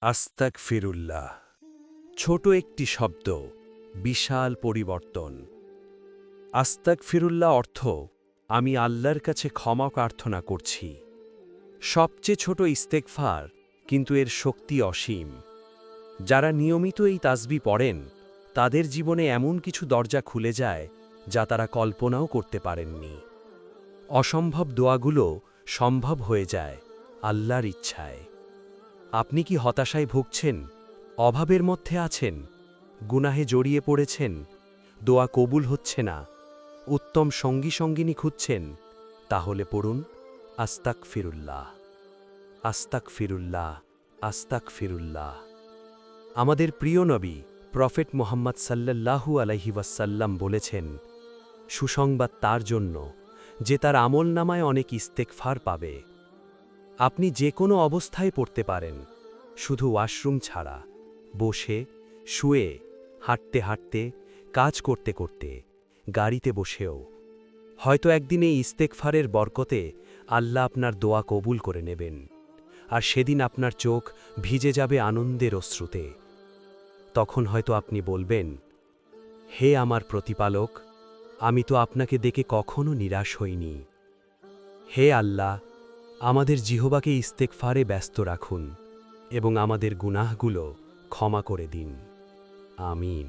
আস্তাগফিরুল্লাহ। ছোট একটি শব্দ, বিশাল পরিবর্তন। আস্তাগফিরুল্লাহ অর্থ আমি আল্লাহর কাছে ক্ষমা প্রার্থনা করছি। সবচেয়ে ছোট ইস্তেগফার, কিন্তু এর শক্তি অসীম। যারা নিয়মিত এই তাসবিহ পড়েন, তাদের জীবনে এমন কিছু দরজা খুলে যায় যা তারা কল্পনাও করতে পারেননি। অসম্ভব দোয়াগুলো সম্ভব হয়ে যায় আল্লাহর ইচ্ছায়। আপনি কি হতাশায় ভুগছেন, অভাবের মধ্যে আছেন, গুনাহে জড়িয়ে পড়েছেন, দোয়া কবুল হচ্ছে না, উত্তম সঙ্গিনী খুঁজছেন? তাহলে পড়ুন আস্তাগফিরুল্লাহ, আস্তাগফিরুল্লাহ, আস্তাগফিরুল্লাহ। আমাদের প্রিয় নবী প্রফেট মুহাম্মদ সাল্লাল্লাহু আলাইহি ওয়াসাল্লাম বলেছেন, সুসংবাদ তার জন্য যে তার আমলনামায় অনেক ইস্তেগফার পাবে। আপনি যে কোনো অবস্থায় পড়তে পারেন, শুধু ওয়াশরুম ছাড়া, বসে, শুয়ে, হাঁটতে হাঁটতে, কাজ করতে করতে, গাড়িতে বসেও। হয়তো একদিন এই ইস্তেগফারের বরকতে আল্লাহ আপনার দোয়া কবুল করে নেবেন, আর সেদিন আপনার চোখ ভিজে যাবে আনন্দের অশ্রুতে। তখন হয়তো আপনি বলবেন, হে আমার প্রতিপালক, আমি তো আপনাকে দেখে কখনো নিরাশ হইনি। হে আল্লাহ, আমাদের জিহ্বাকে ইস্তেগফারে ব্যস্ত রাখুন এবং আমাদের গুনাহগুলো ক্ষমা করে দিন। আমিন।